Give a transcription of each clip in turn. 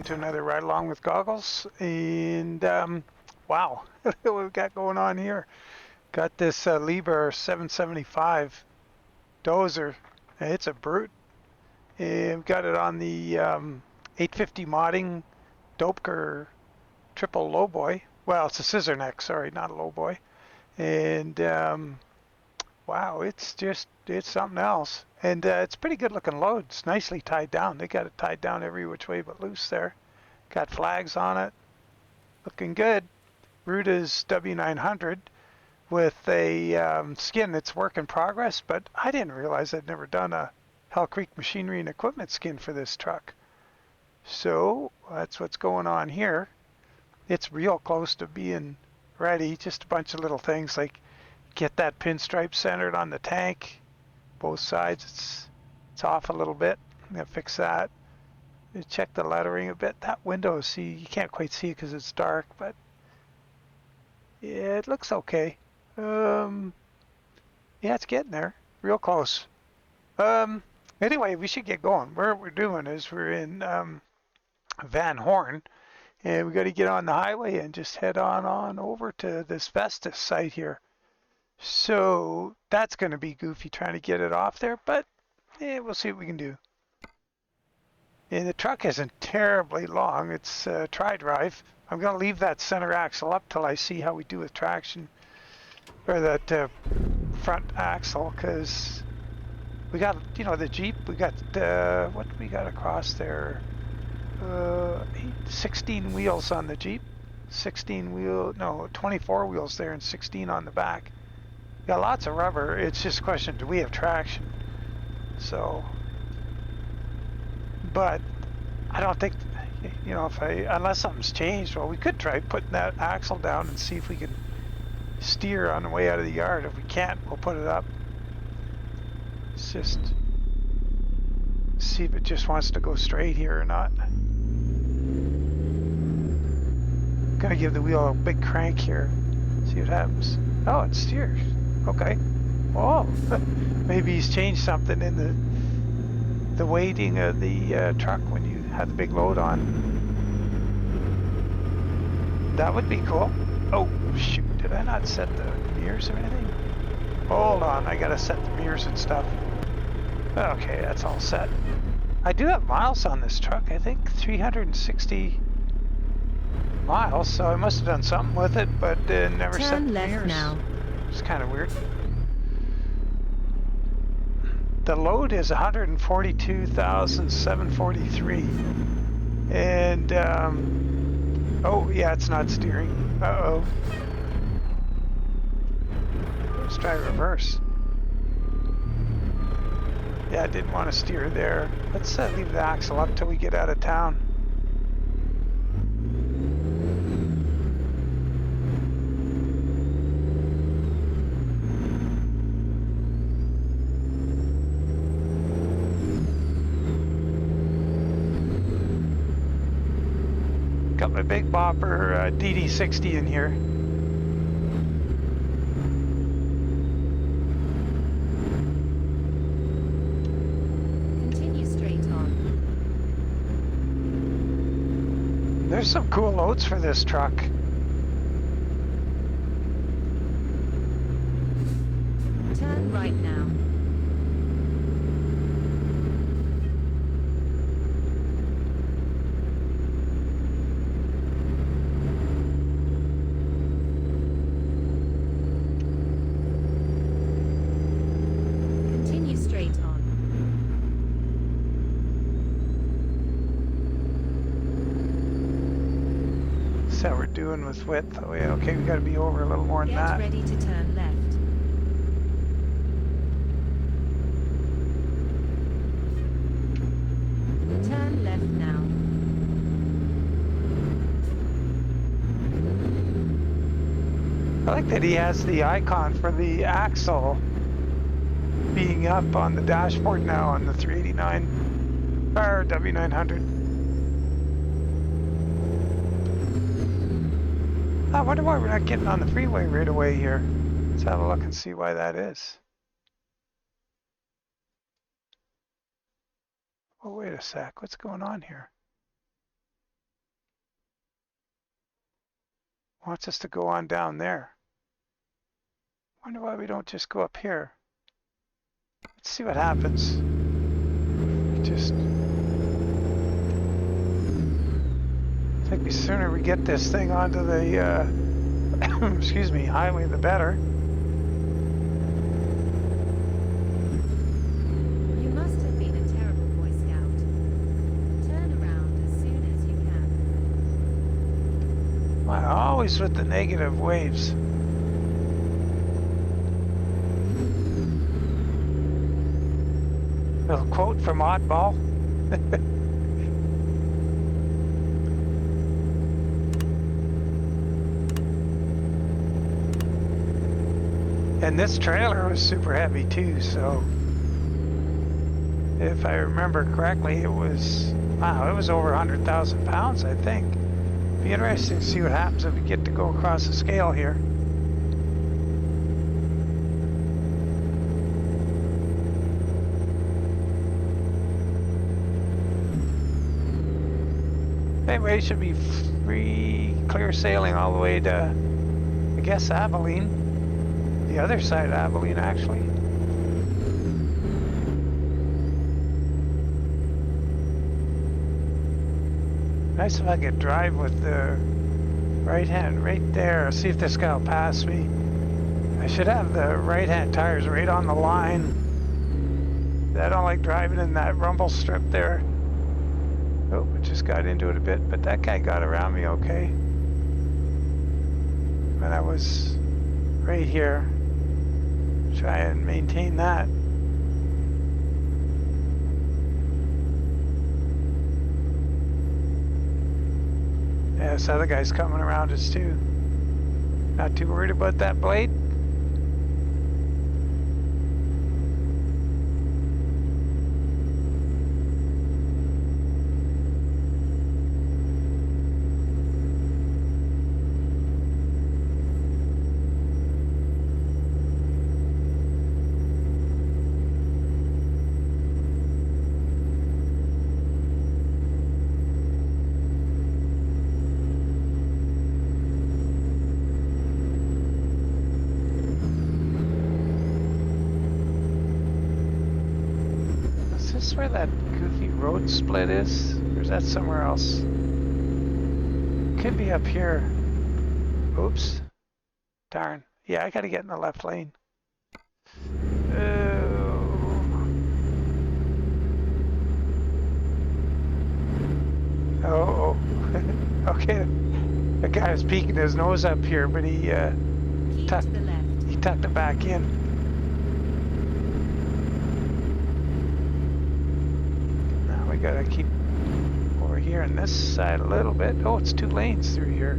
to another Ride Along with Goggles, and wow, what we got going on here. Got this Liebherr 775 dozer. It's a brute. And got it on the 850 modding Dopeker triple lowboy. Well, it's a scissor neck, sorry, not a lowboy. And wow, it's something else. And it's pretty good looking load. It's nicely tied down. They got it tied down every which way but loose there. Got flags on it. Looking good. Ruda's W900 with a skin that's work in progress, but I didn't realize I'd never done a Hell Creek Machinery and Equipment skin for this truck. So that's what's going on here. It's real close to being ready. Just a bunch of little things like get that pinstripe centered on the tank. Both sides, it's off a little bit. I'm gonna fix that. Check the lettering a bit. That window, see, you can't quite see it because it's dark, but yeah, it looks okay. Yeah, it's getting there. Real close. Anyway, we should get going. What we're doing is we're in Van Horn, and we got to get on the highway and just head on over to this Vestas site here. So that's going to be goofy trying to get it off there, but yeah, we'll see what we can do. And the truck isn't terribly long. It's tri-drive. I'm going to leave that center axle up till I see how we do with traction, or that front axle, because we got, you know, the Jeep. We got what we got across there? 16 wheels on the Jeep. 24 wheels there and 16 on the back. Got lots of rubber. It's just a question, do we have traction? So, but I don't think, you know, unless something's changed, well, we could try putting that axle down and see if we can steer on the way out of the yard. If we can't, we'll put it up. It's just see if it just wants to go straight here or not. Gotta give the wheel a big crank here. See what happens. Oh, it steers. Okay. Oh, maybe he's changed something in the weighting of the truck when you had the big load on. That would be cool. Oh, shoot. Did I not set the mirrors or anything? Hold on. I gotta set the mirrors and stuff. Okay, that's all set. I do have miles on this truck. I think 360 miles, so I must have done something with it, but never set the mirrors. Now. It's kind of weird. The load is 142,743, and oh yeah, it's not steering. Uh-oh. Let's try reverse. Yeah, I didn't want to steer there. Let's leave the axle up till we get out of town. Got my big bopper DD60 in here. Continue straight on. There's some cool loads for this truck. Turn right now. How we're doing with width. Oh yeah, okay, we got to be over a little more than that. Get ready to turn left. Turn left now. I like that he has the icon for the axle being up on the dashboard now on the 389 or W900. I wonder why we're not getting on the freeway right away here. Let's have a look and see why that is. Oh, wait a sec. What's going on here? Wants us to go on down there. Wonder why we don't just go up here. Let's see what happens. Just I think the sooner we get this thing onto the excuse me, highway, the better. You must have been a terrible Boy Scout. Turn around as soon as you can. Wow, always with the negative waves. Little quote from Oddball. And this trailer was super heavy too, so if I remember correctly, it was, wow, it was over 100,000 pounds, I think. Be interesting to see what happens if we get to go across the scale here. Anyway, it should be free, clear sailing all the way to, I guess, Abeline. The other side of Abeline, actually. Nice if I could drive with the right hand right there. See if this guy will pass me. I should have the right hand tires right on the line. I don't like driving in that rumble strip there. Oh, I just got into it a bit, but that guy got around me okay. And I was right here. Try and maintain that. Yeah, this other guy's coming around us too. Not too worried about that blade. Is this where that goofy road split is? Or is that somewhere else? Could be up here. Oops. Darn. Yeah, I gotta get in the left lane. Oh. Okay. The guy was peeking his nose up here, but he tucked it back in. Gotta keep over here on this side a little bit. Oh, it's 2 lanes through here.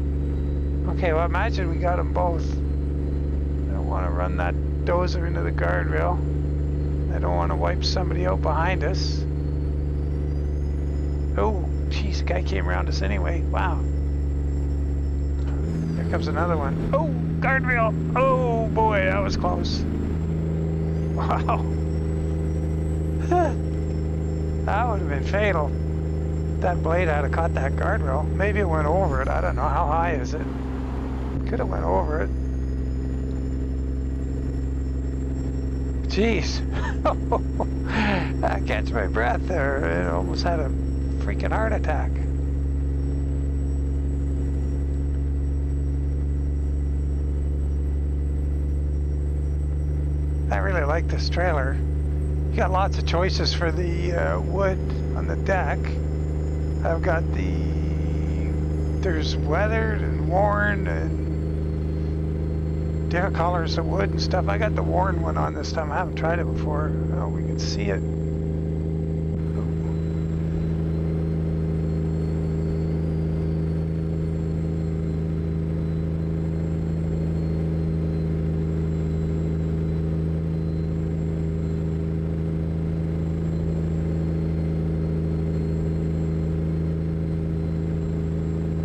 Okay, well, imagine we got them both. I don't want to run that dozer into the guardrail. I don't want to wipe somebody out behind us. Oh, jeez, the guy came around us anyway. Wow. Here comes another one. Oh, guardrail. Oh, boy, that was close. Wow. That would have been fatal. That blade had have caught that guardrail. Maybe it went over it. I don't know. How high is it? Could have went over it. Jeez. I catch my breath there. It almost had a freaking heart attack. I really like this trailer. You got lots of choices for the wood on the deck. I've got there's weathered and worn and different colors of wood and stuff. I got the worn one on this time. I haven't tried it before. Oh, we can see it.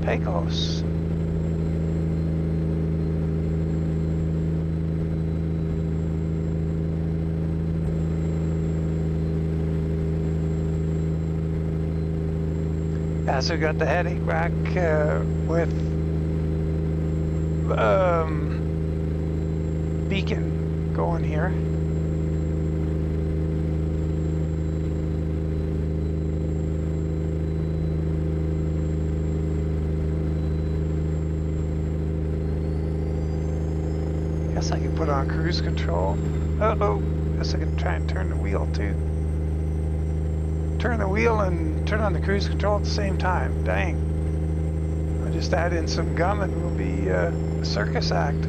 Pecos. Yeah, so we got the headache rack with beacon going here. Guess I can put on cruise control. Uh-oh, guess I can try and turn the wheel too. Turn the wheel and turn on the cruise control at the same time. Dang. I'll just add in some gum and we'll be a circus act.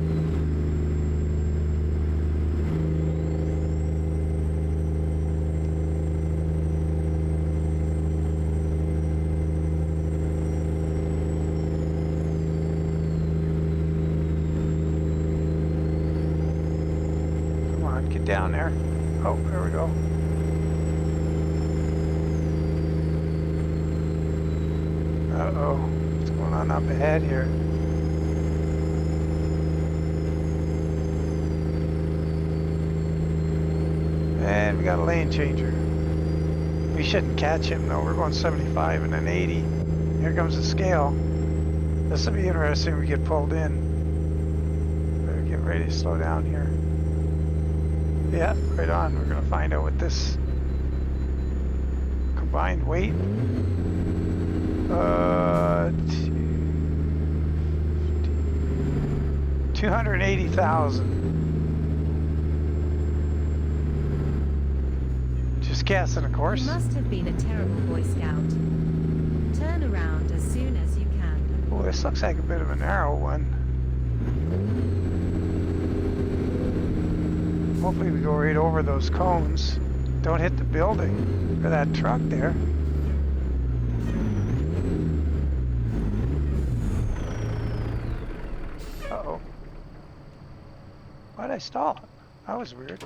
Come on, get down there. Oh, there we go. Uh-oh, what's going on up ahead here? And we got a lane changer. We shouldn't catch him though, we're going 75 and an 80. Here comes the scale. This will be interesting if we get pulled in. Better get ready to slow down here. Yeah, right on. We're gonna find out what this combined weight. 280,000. Just guessing, of course. You must have been a terrible Boy Scout. Turn around as soon as you can. Oh, this looks like a bit of a narrow one. Hopefully we go right over those cones. Don't hit the building or that truck there. Uh-oh. Why'd I stall? That was weird.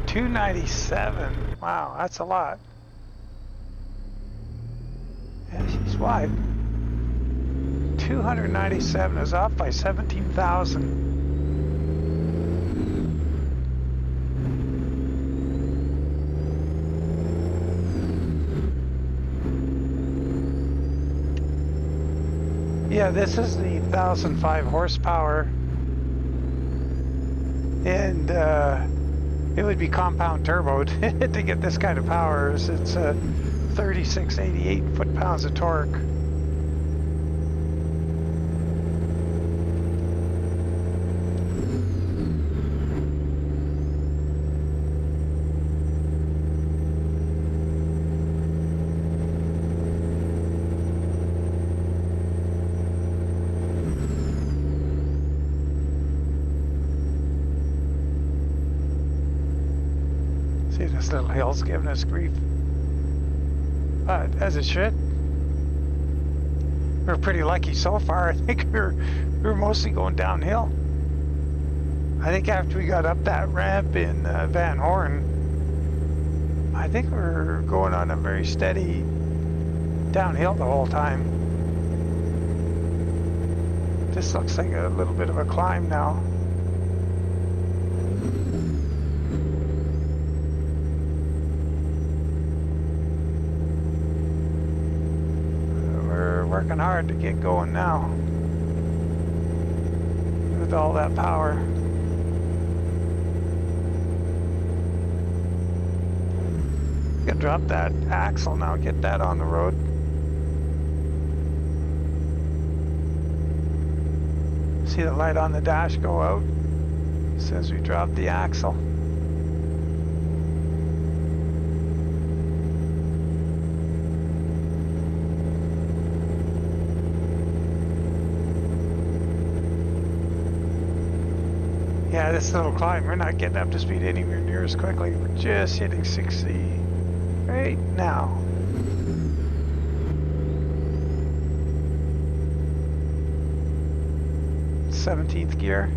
$297. Wow, that's a lot. Yeah, she's wide. 297 is off by 17,000. Yeah, this is the 1,005 horsepower, and it would be compound turboed to get this kind of power. It's 3688 foot-pounds of torque. See, this little hill's giving us grief. But as it should. We're pretty lucky so far. I think we're mostly going downhill. I think after we got up that ramp in Van Horn, I think we're going on a very steady downhill the whole time. This looks like a little bit of a climb now. Working hard to get going now with all that power. Gonna drop that axle now, get that on the road. See the light on the dash go out as soon as we drop the axle. Yeah, this little climb, we're not getting up to speed anywhere near as quickly. We're just hitting 60 right now. '17th gear.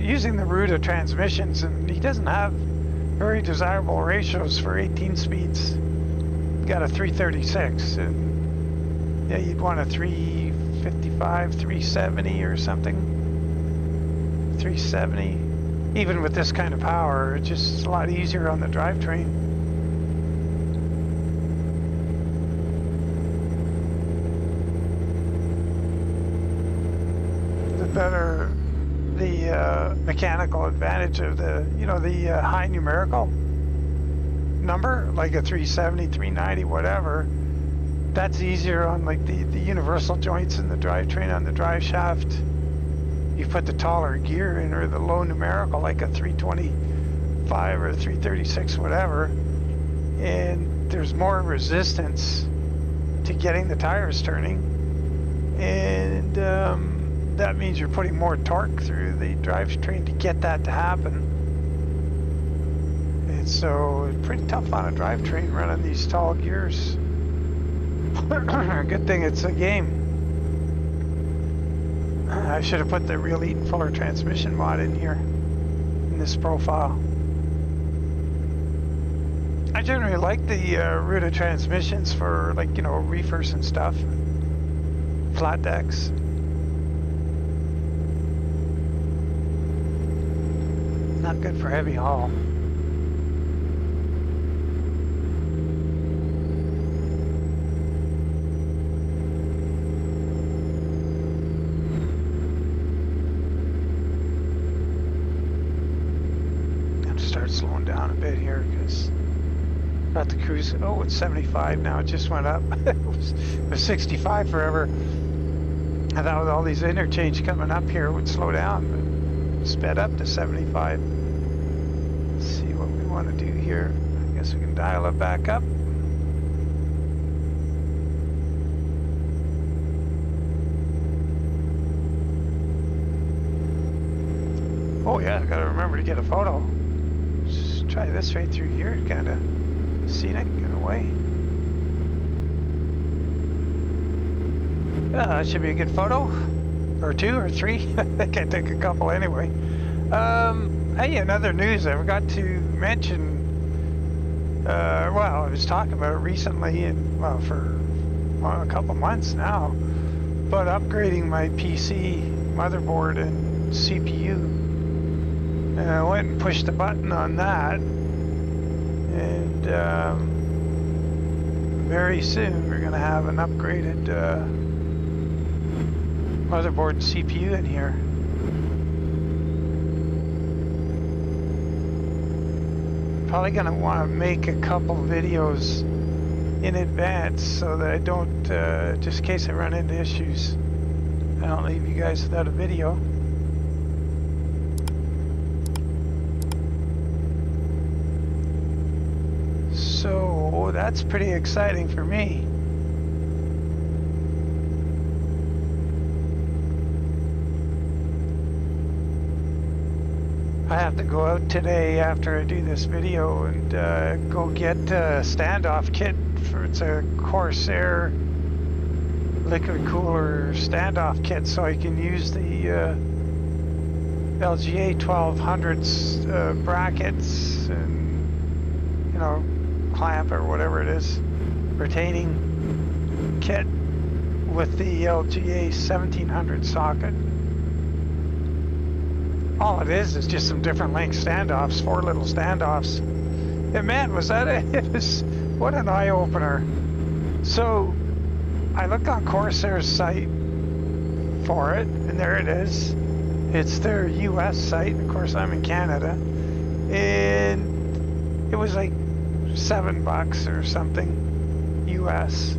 Using the Ruda transmissions, and he doesn't have very desirable ratios for 18 speeds. Got a 336, and yeah, you'd want a 355, 370 or something. 370. Even with this kind of power, it's just a lot easier on the drivetrain. The better the mechanical advantage of the, the high numerical number, like a 370, 390, whatever. That's easier on like the universal joints in the drivetrain on the drive shaft. You put the taller gear in, or the low numerical, like a 325 or 336, whatever, and there's more resistance to getting the tires turning, and that means you're putting more torque through the drivetrain to get that to happen. And so it's pretty tough on a drivetrain running these tall gears. Good thing it's a game. I should have put the Real Eaton Fuller transmission mod in here, in this profile. I generally like the Ruda transmissions for, like, reefers and stuff, flat decks. Not good for heavy haul. Slowing down a bit here because got the cruise. Oh, it's 75 now. It just went up. It was 65 forever. I thought with all these interchange coming up here it would slow down, but sped up to 75. Let's see what we want to do here. I guess we can dial it back up. Oh yeah, I gotta remember to get a photo. Try this right through here, kind of scenic in a way. That should be a good photo, or two or three. I can take a couple anyway. Hey, another news I forgot to mention. Well, I was talking about it recently, and well, for a couple months now. But upgrading my PC motherboard and CPU. And I went and pushed the button on that, and very soon we're going to have an upgraded motherboard and CPU in here. Probably going to want to make a couple videos in advance so that I don't, just in case I run into issues, I don't leave you guys without a video. So that's pretty exciting for me. I have to go out today after I do this video and go get a standoff kit for, it's a Corsair liquid cooler standoff kit, so I can use the LGA 1200's brackets and, clamp or whatever it is, retaining kit with the LGA 1700 socket. All it is just some different length standoffs, 4 little standoffs. And man, was that it was, what an eye-opener. So I looked on Corsair's site for it, and there it is. It's their US site. Of course, I'm in Canada, and it was like $7 or something US.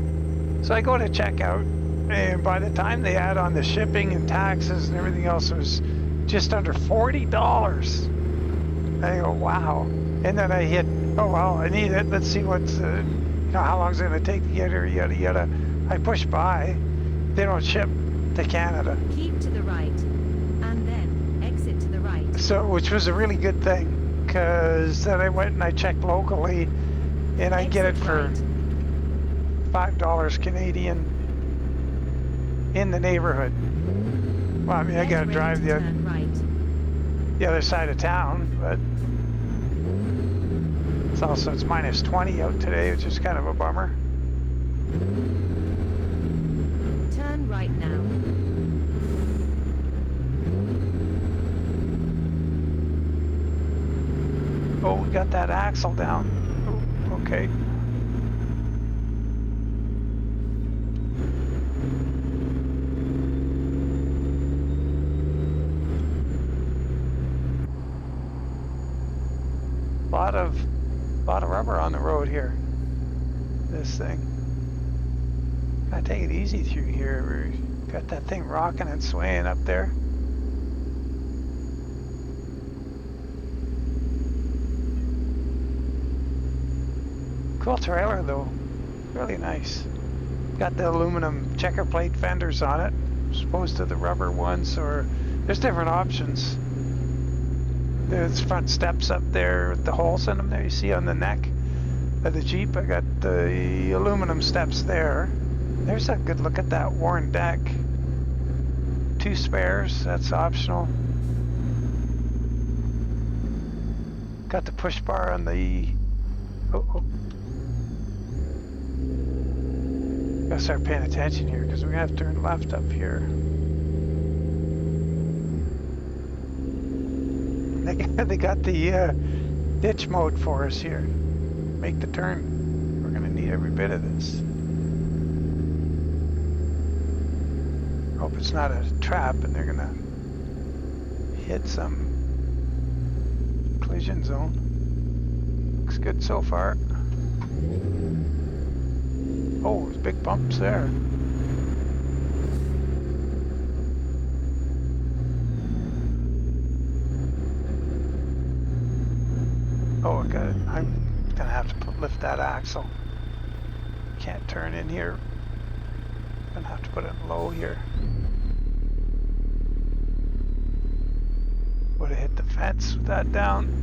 So I go to checkout, and by the time they add on the shipping and taxes and everything else, it was just under $40. I go, wow. And then I hit, oh well, I need it. Let's see what's, how long it's going to take to get here, yada yada. I push buy. They don't ship to Canada. Keep to the right, and then exit to the right. So, which was a really good thing, because then I went and I checked locally, and I get it for $5 Canadian in the neighborhood. Well, I mean, I gotta drive the other side of town, but it's also, it's minus 20 out today, which is kind of a bummer. Turn right now. we got that axle down. Oh, okay. Lot of rubber on the road here. This thing. Gotta take it easy through here. We got that thing rocking and swaying up there. Cool trailer though. Really nice. Got the aluminum checker plate fenders on it, as opposed to the rubber ones, or there's different options. There's front steps up there with the holes in them there you see on the neck of the Jeep. I got the aluminum steps there. There's a good look at that worn deck. 2 spares, that's optional. Got the push bar on the... Oh. Gotta start paying attention here because we're gonna have to turn left up here. They got the ditch mode for us here. Make the turn. We're gonna need every bit of this. Hope it's not a trap and they're gonna hit some collision zone. Looks good so far. Oh, there's big bumps there. Oh, I got it. I'm gonna have to lift that axle. Can't turn in here. Gonna have to put it low here. Would have hit the fence with that down.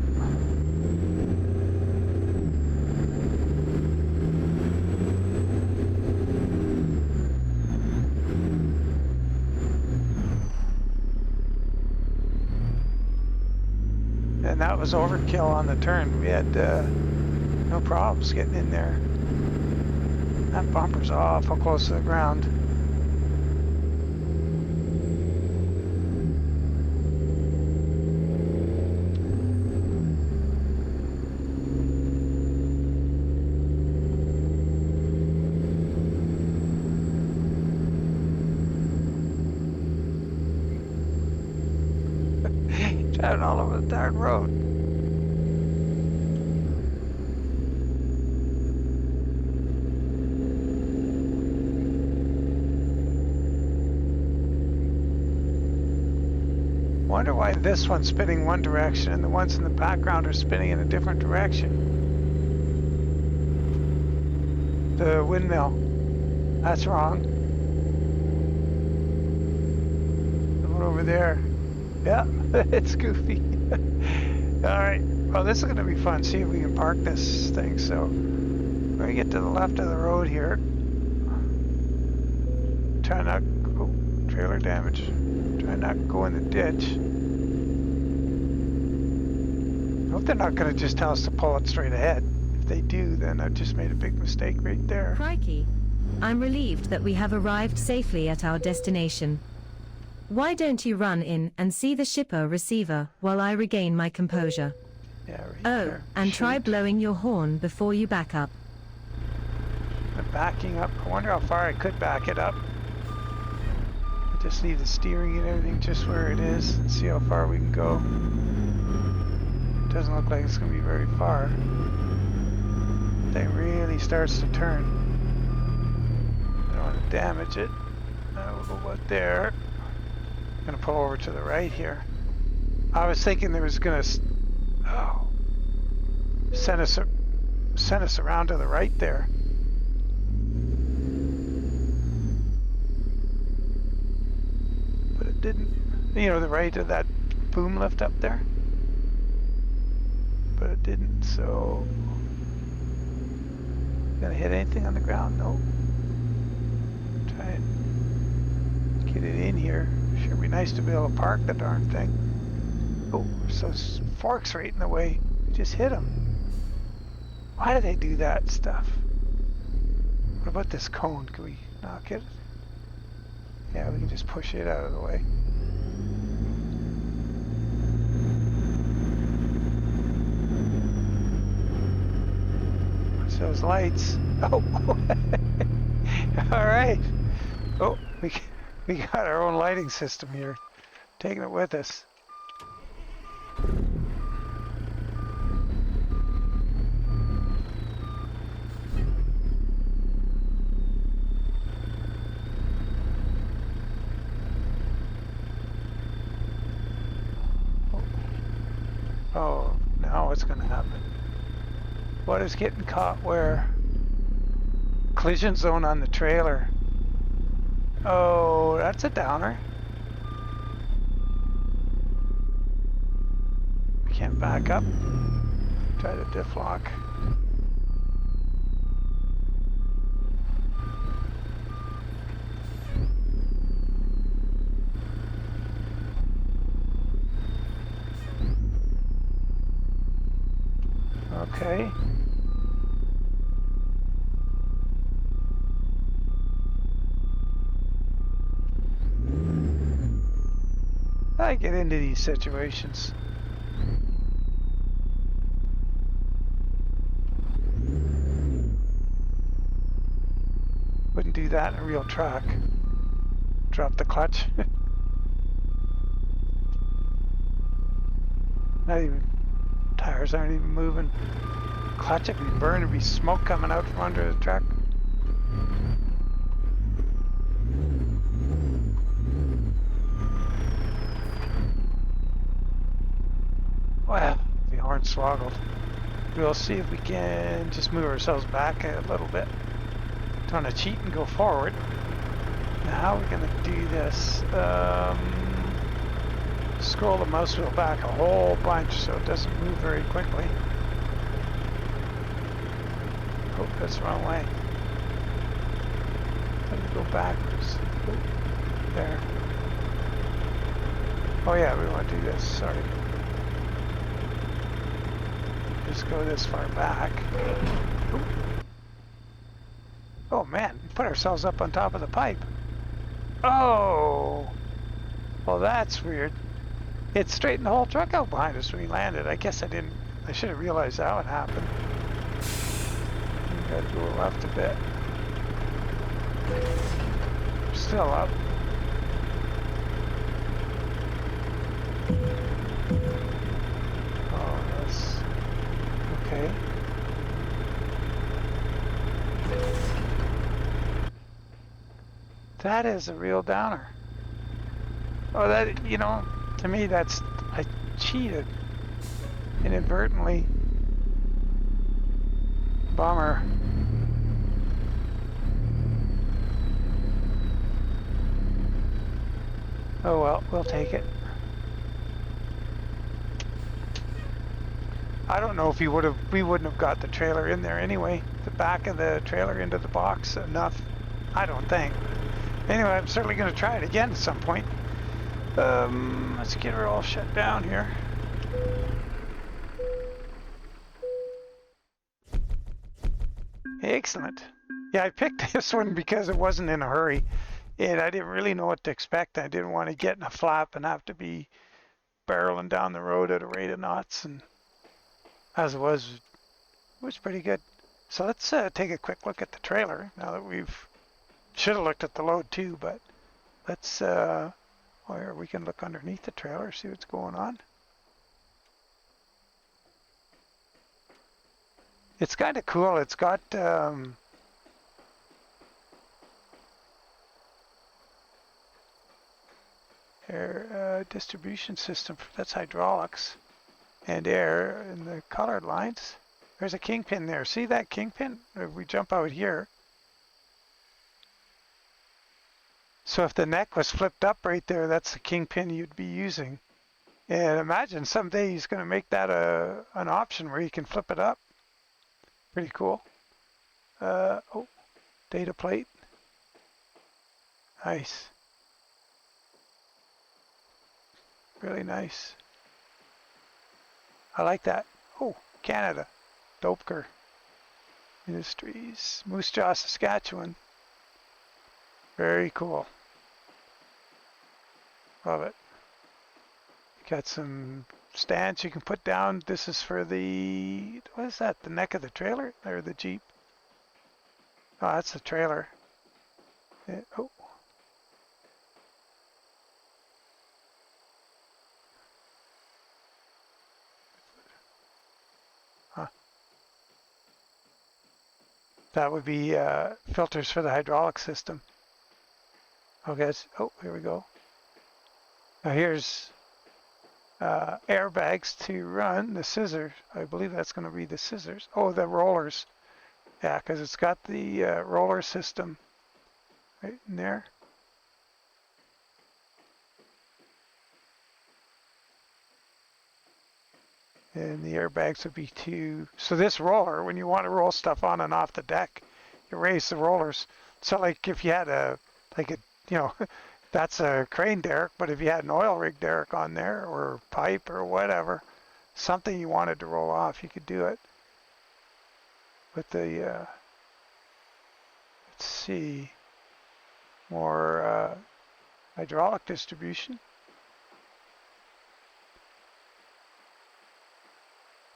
And that was overkill on the turn. We had no problems getting in there. That bumper's awful close to the ground. Driving all over the darn road. Wonder why this one's spinning one direction and the ones in the background are spinning in a different direction. The windmill. That's wrong. The one over there. Yeah, it's goofy. Alright, well this is going to be fun. See if we can park this thing. So, we're going to get to the left of the road here. Try not... Oh, trailer damage. Try not to go in the ditch. I hope they're not going to just tell us to pull it straight ahead. If they do, then I've just made a big mistake right there. Crikey. I'm relieved that we have arrived safely at our destination. Why don't you run in and see the shipper receiver while I regain my composure? Yeah, right Oh, there. and try Shoot. blowing your horn before you back up. I'm backing up. I wonder how far I could back it up. Just leave the steering and everything just where it is and see how far we can go. Doesn't look like it's going to be very far. Thing really starts to turn. I don't want to damage it. We'll go about there. I'm going to pull over to the right here. I was thinking there was going to send us around to the right there. But it didn't. You know, the right of that boom lift up there. But it didn't, so... Gonna hit anything on the ground? No. Try and get it in here. Sure would be nice to be able to park the darn thing. Oh, so forks right in the way. Just hit them. Why do they do that stuff? What about this cone? Can we knock it? Yeah, we can just push it out of the way. those lights. Oh, all right. Oh, we got our own lighting system here. Taking it with us. Oh, now what's going to happen? What is getting caught where? Collision zone on the trailer. Oh, that's a downer. We can't back up. Try to diff lock. Okay. I get into these situations. Wouldn't do that in a real truck. Drop the clutch. Not even, tires aren't even moving. Clutch if you burn, there'd be smoke coming out from under the truck. Well, the horn swoggled. We'll see if we can just move ourselves back a little bit. Don't want to cheat and go forward. Now how are we going to do this? Scroll the mouse wheel back a whole bunch so it doesn't move very quickly. Oh, that's the wrong way. Let me go backwards. Oh, there. Oh yeah, we want to do this, sorry. Just go this far back. Ooh. Oh man, we put ourselves up on top of the pipe. Oh! Well, that's weird. It straightened the whole truck out behind us when we landed. I guess I should have realized that would happen. We gotta go left a bit. Still up. Oh, that's okay. That is a real downer. Oh, that, you know, to me that's, I cheated inadvertently. Bummer. Oh well, we'll take it. I don't know if we wouldn't have got the trailer in there anyway. The back of the trailer into the box enough. I don't think. Anyway, I'm certainly going to try it again at some point. Let's get her all shut down here. Excellent. Yeah, I picked this one because it wasn't in a hurry. And I didn't really know what to expect. I didn't want to get in a flap and have to be barreling down the road at a rate of knots. And as it was pretty good. So let's take a quick look at the trailer now that we've... Should have looked at the load too, but let's... or we can look underneath the trailer, see what's going on. It's kind of cool. It's got... air distribution system, that's hydraulics and air in the colored lines. There's a kingpin there. See that kingpin? If we jump out here. So if the neck was flipped up right there, that's the kingpin you'd be using. And imagine someday he's going to make that an option where you can flip it up. Pretty cool. Oh, data plate. Nice. Really nice. I like that. Oh, Canada. Dopeker Industries. Moose Jaw, Saskatchewan. Very cool. Love it. Got some stands you can put down. This is for the, what is that? The neck of the trailer or the Jeep? Oh, that's the trailer. Oh. Huh. That would be filters for the hydraulic system. Okay, oh, here we go. Now here's airbags to run the scissors. I believe that's going to be the scissors. Oh, the rollers. Yeah, because it's got the roller system right in there. And the airbags would be two. So this roller, when you want to roll stuff on and off the deck, you raise the rollers. So like if you had that's a crane derrick, but if you had an oil rig derrick on there or pipe or whatever, something you wanted to roll off, you could do it with the, let's see, more hydraulic distribution.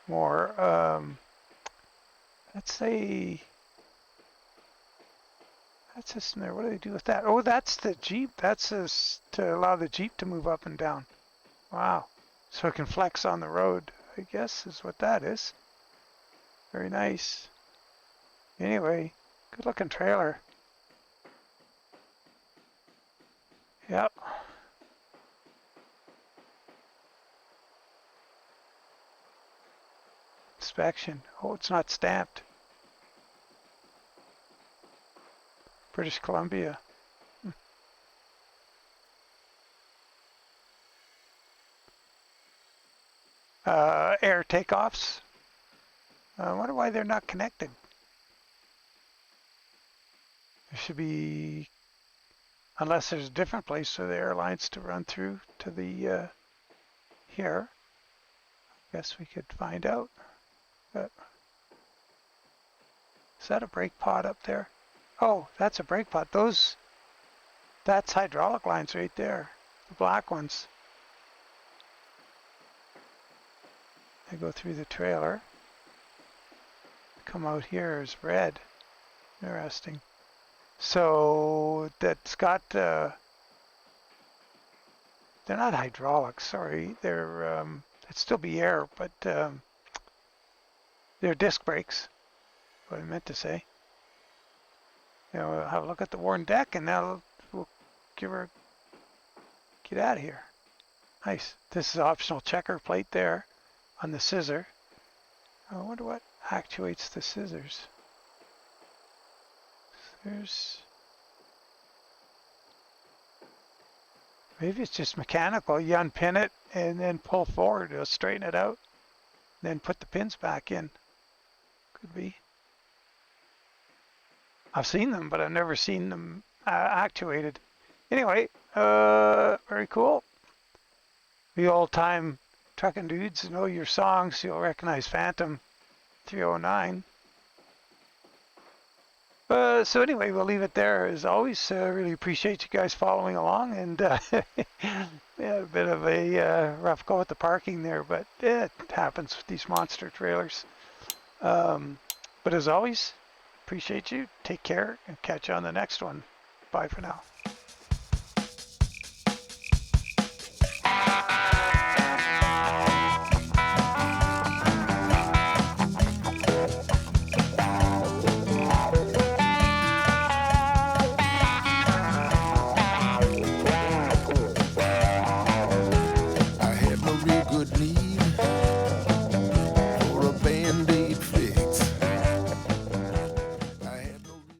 More, let's say, that's just in there. What do they do with that? Oh, that's the Jeep. That's to allow the Jeep to move up and down. Wow. So it can flex on the road, I guess is what that is. Very nice. Anyway, good looking trailer. Yep. Inspection. Oh, it's not stamped. British Columbia. Air takeoffs. I wonder why they're not connected. There should be, unless there's a different place for the airlines to run through to the here. Guess we could find out. But is that a brake pod up there? Oh, that's a brake pod. That's hydraulic lines right there. The black ones. They go through the trailer. Come out here as red. Interesting. So that's got, they're not hydraulics, sorry. They're, it'd still be air, but they're disc brakes. What I meant to say. You know, have a look at the worn deck and now we'll get out of here. Nice. This is optional checker plate there on the scissor. I wonder what actuates the scissors. Maybe it's just mechanical. You unpin it and then pull forward. It'll straighten it out. Then put the pins back in. Could be. I've seen them, but I've never seen them actuated. Anyway, very cool. The old-time trucking dudes know your songs. You'll recognize Phantom 309. So anyway, we'll leave it there. As always, really appreciate you guys following along. And yeah, a bit of a rough go with the parking there, but it happens with these monster trailers. But as always, appreciate you. Take care and catch you on the next one. Bye for now.